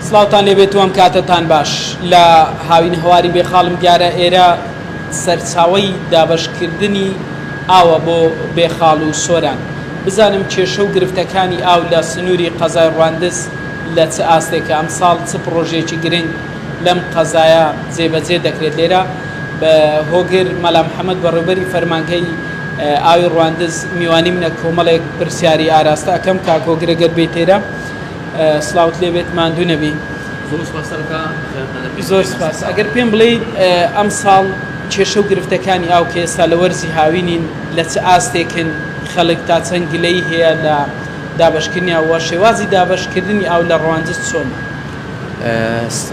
سلااوان لێبێت وەم کاتتان باش لە هاوین هەواری بێخاڵم دیارە ئێرە سەرچاوەی دابەشکردنی ئاوە بۆ بێخاڵ و سۆران بزانم کێشە و گرفتەکانی ئاو لە سنووری قەزای ڕواندز لە چ ئاستێکە ئەم ساڵ چ پرۆژێکی گرنگ لەم قەزایە جێبەجێ دەکرێت لێرە بە هۆگر مەلا محەممەد بەڕێوەبەری فەرمانگەی ئاوی ڕواندز میوانی منە کۆمەڵێک پرسیاری ئاراستە ئەەکەم کاکۆگرەگەر بێت تێرە سلااوت لێبێت ماندوو نەبی زۆر سپاس ئەگەر پێم بڵێیت ئەم ساڵ کێشە و گرفتەکانی ئاو کە ئێستا لە وەرزی هاوینین لە چ ئاستێکن خەڵک تا چەند گلەی هەیە لە دابشکردنیەوە شێوازی دابشکردنی ئاو لە ڕواندز چۆن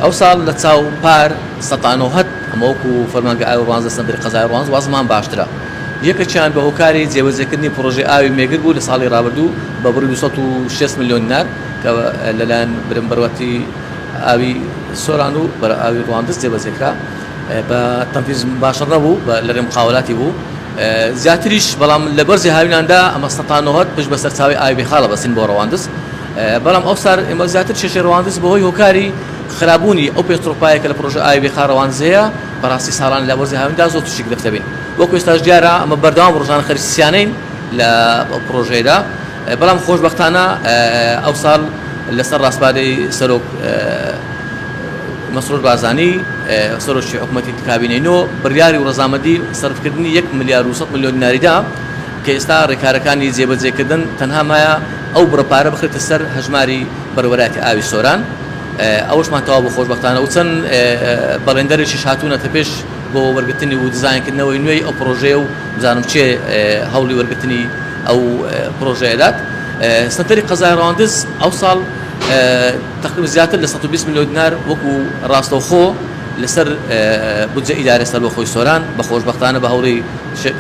ئەو ساڵ لە چاو پار سەتانەوەهەت ئەمەوەکو فەرمانگە ئاوی ڕواندز سندری قەزای ڕواندز وازمان باشترە یەکەکیان بە هۆکاری جێبەجێکردنی پرۆژەی ئاوی مێگر بوو لە ساڵی ڕابردوو بە بڕی 206 ملیۆن دینار کە لەلایەن بەروەتی ئاوی سۆران و بەرە ئاوی ڕواندز جێبەجێکرا بە تەنفیز باشە نەبوو لەڕێ مقاولاتی بوو زیاتریش بەڵام لە بەرزی هاویناندا ئەمە سەتانەوەهەت پشت بە سەرچاوی ئاوی بێخاڵە بەسین بۆ ڕواندز بەڵام ئەو سار ئێمە زیاتر شێشەی ڕواندز بەهۆی هۆکاری خراببوونی ئەو پێترۆپایەکە لە پرۆژە ئاوی بێخاڵ ڕواندزەیە بەڕاستی ساڵان لە بەرزی هاویندا زۆر تووشی گرفتە بین وەکو ئێستاش دیارە ئەمە بەردەوام ڕۆژانە خەریسیانەین لە پرۆژەیەدا بەڵام خۆشبەختانە ئەو ساڵ لەسەر ڕاستپارەی سەرۆک مەسرور بازانی سەرۆکی حکوومەتی کابینەوە بڕیاری و ڕەزامەندی سەرفکردنی 1 ملیار و 100 ملیۆن دیناریدا کە ئێستا ڕێکارەکانی جێبەجێکردن تەنها مایە ئەو بڕەپارە بخرێتە سەر هەژماری بەروەرایەتی ئاوی سۆران ئەوەشمان تەواو بە خۆشبەختانە و چەند بەڵێندەرێکیش هاتوونەتە پێش بۆ وەرگرتنی و دیزاینکردنەوەی نوێی ئەو پرۆژەیە و بزانم چێ هەوڵی وەرگرتنی ئەو پرۆژەیەدات سنتەری قەزای ڕواندز ئەو ساڵ تقریبا زیاتر لە 120 ملیۆن دینار وەکو ڕاستەوخۆ لەسەر بودجە ئیدارە سەربەخۆی سۆران بە خۆشبەختانە بە هەوڵی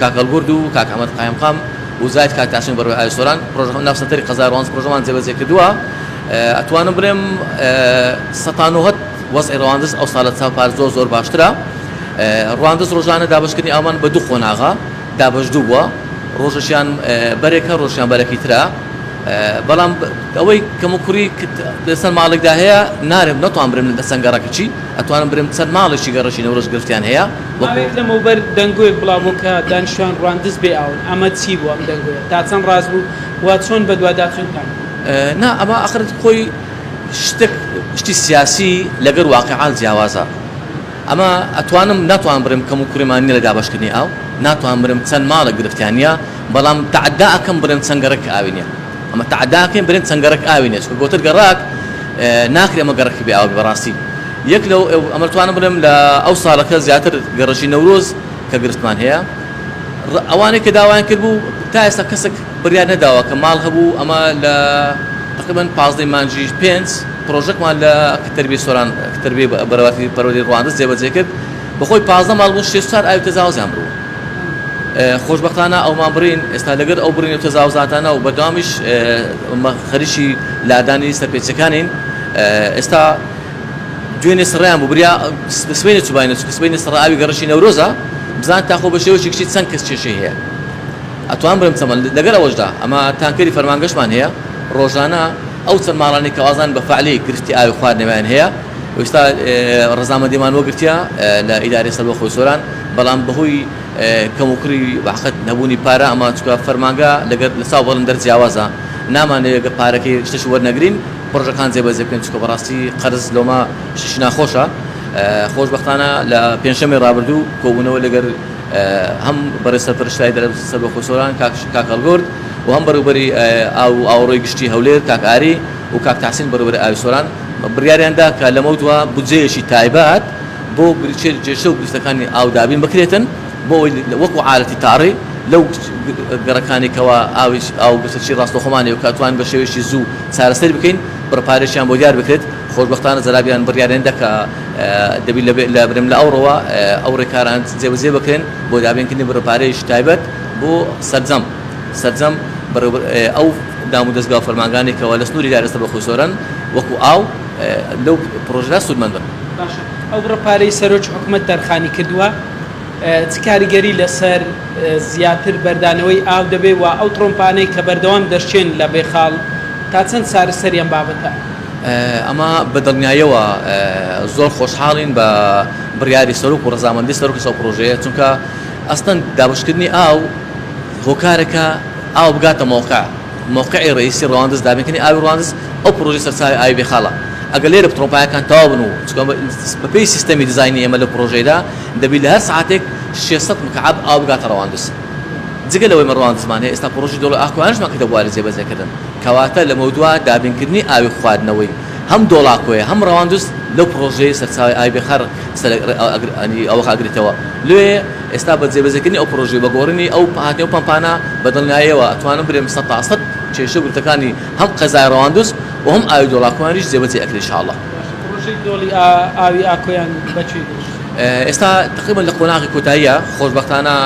کاکەڵگورد و کاک ئەحمەد قایمقام و زاید کاکتاشین بەڕێوەی ئاوی سۆران پرۆژە ناو سنتەری قەزای ڕواندز پرۆژەمان جێبەجێ کردووە ئەتوانم بڵێم سەتانەوەهەت وەزعی ڕواندز ئەو ساڵە چاوپار زۆر باشترە ڕواندز ڕۆژانە دابشکردنی ئاومان بە دوو خۆناغا دابەشدوو بووە ڕۆژەشیان بەرێکە ڕۆژیان بەرەکی ترە بەڵام ئەوەی کەموکوڕی لەسەر ماڵێکدا هەیە نارێم نەتوان برم لە سەنگەڕەکەچی ئەتوانم برم چەند ماڵێکی گەڕەشی نەورۆژ گرفتیان هەیە لەمەوبەر دەنگۆیەک بڵاوبووکە دانیشتوان ڕواندز بێ ئاون ئەمە چی بوو ئەم دەنگۆیە تا چەند ڕاست بوو وا چۆن بە دوواداچونتان نا ئەمە ئەخرت خۆی شتی سیاسی لەگەر واقعان جیاوازە ئەمە ناتوان برم کەموکوڕیمان نیە لە دابەشکردنی ئاو ناتوان برم چەند ماڵە گرفتیانە بەڵام تعدا ئەەکەم برم چەنگەرەك ئاوی نیە ئەمە تعداکەین برێن چەنگەرەك ئاوی نیە چکە گۆتر گەڕاک ناکرێ ئەمە گەڕەکی بێ ئاوی بەڕاستی یەک لەو ئەمەتوانم بڵێم لە ئەو ساڵەکە زیاتر گەڕەشی نەورۆز کە گرفتمان هەیە ئەوانەی کە داوایان کرد بوو تا ئێستا کەسێک بڕیار نەداوە کە ماڵ هەبوو ئەمە لە تقریبا 15 مانجی 5 پرۆژێکمان لە کتەربی سۆران کتەربی بەرەواتی پەروەردەی ڕواندز جێبەجێ کرد بەخۆی 15 ماڵ بوو 600 ئاوی تەجاوزیان بڕوە خۆشبەختانە ئەومان بڕین ئێستا لەگەر ئەو بڕین و تەجاوزاتانە و بەردەوامیش خەریکی لادانی سەرپێچەکانین ئێستا دوێنێ سڕیان بوو بریا سبەینە چوبینە چکە سبەینە سڕ ئاوی گەڕەشی نەورۆزە بزان تاخۆ بە شێوەیەکی کچی چەند کەس کێشەی هەیە ئەتوان برم چەمەن لەگەر ئەوەشدا ئەمە تانکەری فەرمانگەشمان هەیە ڕۆژانە ئەو چەند ماڵانی کە وازان بە فعلی گرفتی ئاوی خواردنەوەیان هەیە ئێستا ڕەزامەندیمان وەگرتیا لە ئیدارەی سەربەخۆی سۆران بەڵام بەهۆی کەموکڕی بەحقەت نەبوونی پارە ئەمە چکە فەرمانگە لەگەر لە ساو بەڵندەر جیاوازە نامانەوێت گە پارەکەی شتش وەرنەگرین پرۆژەکان جێبەجێ بکەین چکە بەڕاستی قەرز لۆمە شش ناخۆشە خۆشبەختانە لە پێنجشەمەی ڕابردوو کۆبوونەوە لەگەر هەم بەڕێ سەرپەرشتای سەربەخۆی سۆران کاکەڵگورد و هەم بەروبەری ئاوڕۆی گشتی هەولێر کاک ئاری و کاک تاحسین بەروبەری ئاوی سۆران بڕیاریاندا کە لەمە دووە بودجەیەکی تایبەت بۆ جێشە و گرفتەکانی ئاودابین بکرێتن بۆ وەکو عالەتی تاڕی لەو گەڕەکانی کەەوە ئاو گرتەچی ڕاستەخۆمانی و کاتوان بە شێوەیەکی زوو چارەسەر بکەین بڕپارێکیان بۆ دیار بکرێت خۆشبەختانە زەرابیان بڕیاریاندا کە دەبی لە برم لە ئەوڕەوە ئەو ڕێکاران جێبەجێ بکرێن بۆ دابینکردنی بڕپارەیەکی تایبەت بۆ سەرجەم ئەو دام و دەستگا فەرمانگانی کەەوە لە سنووری دارە سەربەخۆی سۆران وەکو ئاو لەو پرۆژەدا سوودمەندن ئەو ڕپارەی سەرۆکی حکوومەت دەرخانی کردووە چ کاریگەری لەسەر زیاتر بەردانەوەی ئاو دەبێت و ئەو ترۆمپانەی کە بەردەوام دەشتێن لە بێخاڵ تا چەند چارەسەریان بابەتە ئەمە بەدڵنیاییەوە زۆر خۆشحاڵین بە بڕیاری سەرۆک و ڕەزامەندی سەرۆکی سەو پرۆژەیە چونکە ئەستەن دابشکردنی ئاو هۆکارەکە ئاو بگاتە موقعی ڕئیسی ڕەواندز دابینکردنی ئاوی ڕەواندز ئەو پرۆژەی سەرچاوی ئاوی بێخاڵە ئەگەر لێرە پترۆمپایەکان تەواو بن و چونکە بەپێی سیستەمی دیزاینی ئێمە لە پرۆژەیەدا دەبێت لە هەر ساعاتێک 600 مکعب ئاو بگاتە ڕەواندز جگە لەوەی ڕەواندزمان هەیە ئێستا پرۆژی دۆڵی ئاکوانشمان کە دەبوارە جێبەجێکردن کەواتە لە مەودووە دابینکردنی ئاوی خواردنەوەی هەم دۆڵاکۆیە هەم ڕەواندز لەو پرۆژەی سەرچاوی ئاوی بێخار ئەوە خاگرێتەوە لێ ئێستا بە جێبەجێکردنی ئەو پرۆژەی بەگۆڕینی ئەو هاتنی و پەمپانە بەدڵنیاییەوە ئەتوانم برێم 100% کێشە گرتەکانی هەم قەزای ڕەواندز و هەم ئاوی دۆڵاکۆیانیش جێبەجێ ئەکرێ ئینشاءالله. پرۆژەی دۆڵی ئاوی ئاکۆیان بەچی ئێستا تقریبا لە قۆناغی کۆتاییە خۆشبەختانە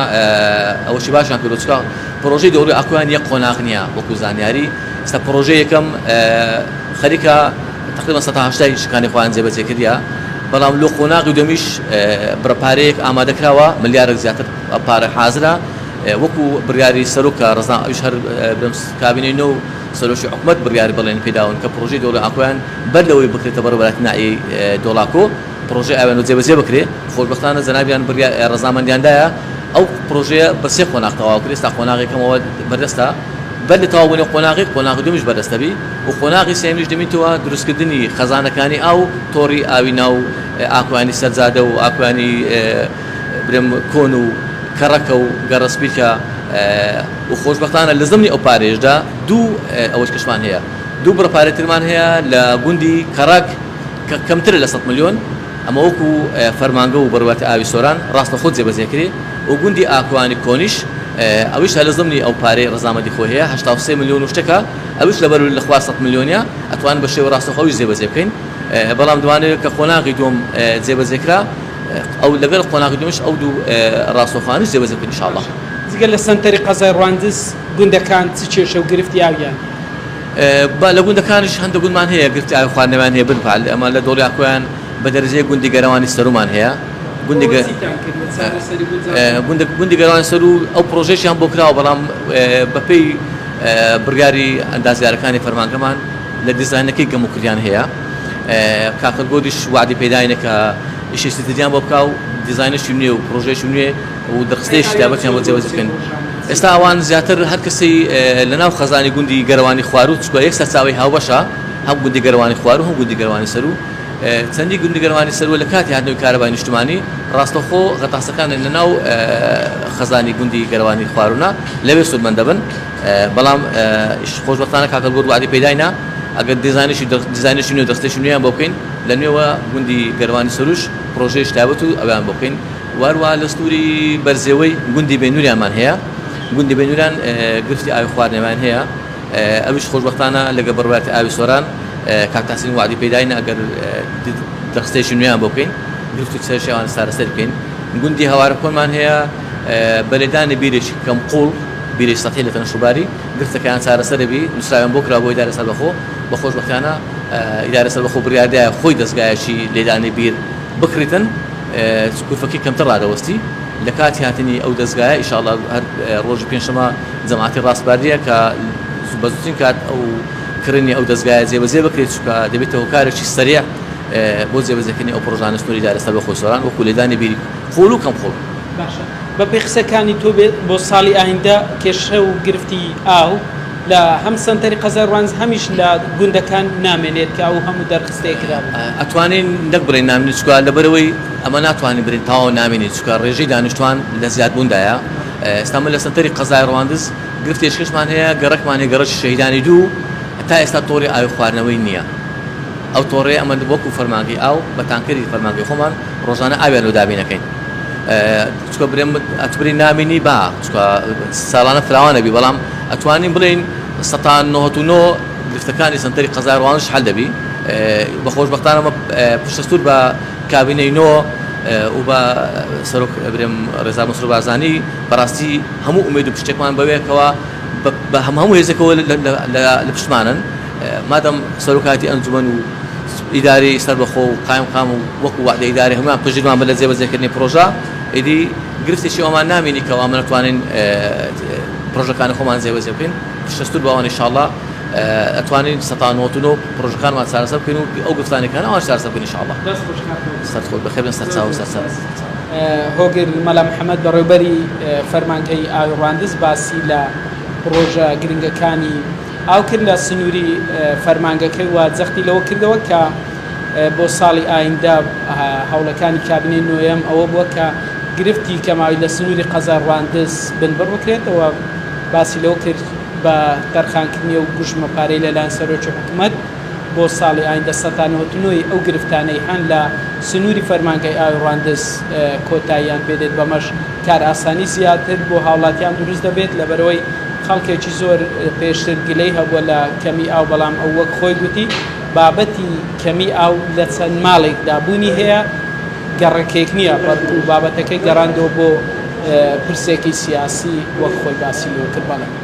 ئەوەشی باشیان کردو چکە پرۆژەی دۆڵی ئاکۆیان یەک قۆناغ نییە وەکو زانیاری ئێستا پرۆژەی یەکەم خەریکە تقریبا 180 شکانی خۆیان جێبەجێ کردیە بەڵام لۆ قۆناغی دومیش بڕپارەیەک ئامادەکراوە ملیارێک زیاتر پارە حازرە وەکو بڕیاری سەرۆکە ڕزا ئەویش هەر کابینەی نۆ سەرۆکی حکومەت بڕیاری بەڵێن پێداون کە پرۆژەی دۆڵی ئاکۆیان بەر لەوەی بکرێتە بەڕێوەبەرەتنایی دۆڵاکۆ پرۆژەی ئاوێن و جێبەجێ بکرێ خۆشبەختانە جەنابیان ڕەزامەندیاندایە ئەو پرۆژەیە بە سێ قۆناغ تەواو کرێ ئێستا قۆناغێکەمەوە بەردەستە بەر لە تەواوبوونی قۆناغی دومیش بەدەستەبی و قۆناغی سێمیش دەمێتەوە دروستکردنی خەزانەکانی ئاو تۆڕی ئاوی ناو ئاکوانی سەرجادە و ئاکوانی برێم کۆن و کەڕەکە و گەڕەسپیکە و خۆشبەختانە لە زمانی ئەو پارێژدا دوو ئەوەش کەشمان هەیە دوو بڕپارێترمان هەیە لە گوندی کەڕک کە کەمتر لە 100 ملیۆن ئەمە وەکو فەرمانگە و بەڕوەتی ئاوی سۆران ڕاستە خۆت جێبەجێکرێ و گوندی ئاکوانی کۆنیش ئەویش لە زمانی ئەو پارەی ڕەزامەندی خۆ هەیە 83 ملیۆن و شتەکە ئەویش لەبەر لە خوا 100 ملیۆنیا ئەتوان بە شێوە ڕاستەخۆیش جێبەجێ بکەین بەڵام دوانێت کە قۆناغی دوم جێبەجێکرا ئەو لەگەڵ قۆناغی دومش ئەو دوو ڕاستەخوانیش جێبەجێ بکەین ئینشاءالله. جگە لە سنتەری قەزای ڕەواندز گوندەکان چ کێشە و گرفتی ئاویان لە گوندەکانیش هەندێک گوندمان هەیە گرفتی ئاوی خواردنەوەیان هەیە بنفعل ئەمە لە دۆڵی ئاکۆیان بە دەرەجەی گوندی گەرەوانی سەرومان هەیە گوندی گەرەوانی سەر و ئەو پرۆژەیەشیان بۆ کراوە بەڵام بەپێی بڕیاری ئەندازیارەکانی فەرمانگەمان لە دیزاینەکەی گەموکریان هەیە کاکەگۆدیش وعدی پێداینە کە ئیشێکی تریان بۆ بکاو دیزاینەشی نوێ و پرۆژەیەکی نوێ و دەرخستەیەکی تایبەتیان بۆ جێبەجێ بکەن ئێستا ئەوان زیاتر هەر کەسی لەناو خەزانی گوندی گەرەوانی خوار و چکە یەک سەرچاوی هاوبەشە هەم گوندی گەرەوانی خوار و هەم گوندی گەرەوانی سەر و چەندی گوندی گەرەوانی سەروە لە کاتی هاتنەوەی کارەبای نیشتمانی ڕاستەخۆ غەتاسەکان لەناو خەزانی گوندی گەرەوانی خواروونە لەوێ سودمەند دەبن بەڵام خۆشبەختانە کاکەگۆر وعدی پێداینە ئەگەر دیزاینێکی نوێ دەستێکی نوێیان بۆ بکەین لە نوێوە گوندی گەرەوانی سەروش پرۆژەیەش تایبەت و ئەویان بۆ بکەین وارووا لە سنووری بەرزێوەی گوندی بێنووریانمان هەیە گوندی بێنووریان گرفتی ئاوی خواردنەوەیان هەیە ئەویش خۆشبەختانە لەگە بڕوەتی ئاوی سۆران کاکتاسین وعدی پێداینە ئەگەر دەستێکی نوێیان بۆ بکەین گرفت و سەرشیوان سارەسەر بکەین گوندی هەوارە کۆنمان هەیە بەلێدانی بیرێکی کەم قوڵ بیرێکی سەتحی لە تەنەشوباری گرفتەکەیان چارەسەرەبی نووسراویان بۆ کرا بۆ ئیدارە سەربەخۆ بە خۆشبەختانە ئیدارە سەربەخۆ بڕیاردایە خۆی دەستگایەکی لێدانی بیر بکڕیتن کوفەکەی کەمتر ڕادەوەستی لە کاتی هاتنی ئەو دەستگایە ئینشاءالله هەر ڕۆژی پێنجشەمە جەماعەتی ڕاستباردیە کە بەزووترین کات ئەو کڕنی ئەو دەستگایە جێبەجێ بکرێت چونکە دەبێتەوە کارێکی سەریع بۆ جێبەجێکردنی ئەو پرۆژانە سنووری ئیدارە سەربەخۆی سۆران وەکو لێدانی بیری خۆڵ و کەم خۆڵ. باشە بەپێی قسەکانی تۆ بێت بۆ ساڵی ئایندا کێشە و گرفتی ئاو لە هەم سنتەری قەزای ڕەواندز هەمیش لە گوندەکان نامێنێت کە ئەو هەموو دەرخستەیەکرا ئەتوانین نەک بڕێن نامێنێت چکە لەبەرەوەی ئەمە ناتوانین برین تاوە نامێنێت چکە ڕێژەی دانیشتوان لە زیادبووندایە ئێستامە لە سنتەری قەزای ڕەواندز گرفتێشکشمان هەیە گەڕەکمان هەیە گەڕەکی شەهیدانی دوو تا ئێستا تۆڕی ئاوی خواردنەوەی نییە ئەو تۆڕێ ئەمە وەکو فەرمانگەی ئاو بە تانکەری فەرمانگەی خۆمان ڕۆژانە ئاویان لەو دابینەکەین چکە برێم ئەتوبری نامێنی با چکە ساڵانە فراوانە بی بەڵام ئەتوانین بڵێن 99 گرفتەکانی سنتەری قەزای ڕەواندز حەل دەبی بە خۆشبەختانەمە پشتەستور بە کابینەی نۆ و بە سەرۆک برێم ڕێزا مەسرور بارزانی بەڕاستی هەموو ئومێد و پشتێکمان بەوەیەکەوە بە هەموو هێزەکەوە لە پشتمانن مادەم سەرۆکاتی ئەنجومەن و ئیداری سەربەخۆ و قایم و وەکو وعدە ئیداری هەمووان پشتمان بە لە جێبەجێکردنی پرۆژە ئیدی گرفتێکی ئەومان نامێنی کەوا من نتوانین پرۆژەکانی خۆمان جێبەجێ بکەین پشتەستور بەوان ئینشاءالله ئەتوانین 1990 پرۆژەکانمان چارەسەر بکەین و ئەو گفتانەکان ئەوان چارەسەر بکەین ئینشاءالله. دەست بەخێر بن سەر چاو سەر هۆگر مەلا محەممەد بەڕێوبەری فەرمانگەی ئاوی ڕواندز باسی لە ڕۆژە گرنگەکانی ئاو کرد لە سنووری فەرمانگەکەی و جەختی لەوە کردەوە کە بۆ ساڵی ئایندا هەوڵەکانی کابینەی نوێیەم ئەوە بووە کە گرفتی کەماوی لە سنووری قەزا ڕواندز بنبڕ بکرێتەوە باسی لەوە کرد بە تەرخانکردنی و گوژمەپارەی لەلایەن سەرۆکی حکوومەت بۆ ساڵی ئایندا سەتانەوەتنەوەی ئەو گرفتانەی هەن لە سنووری فەرمانگەی ئاوی ڕواندز کۆتاییان پێدێت بەمەش کار ئاسانی زیاتر بۆ هاوڵاتیان دروست دەبێت لەبەرەوەی خەڵکێکی زۆر پێشتر گلەی هەبووە لە کەمی ئاو بەڵام ئەو وەک خۆی گوتی بابەتی کەمی ئاو لە چەند ماڵێک دابوونی هەیە گەڕەکێک نییە بەڵکو بابەتەکەی گەڕاندەوە بۆ پرسێکی سیاسی وەک خۆی باسی لێ کرد بەڵێ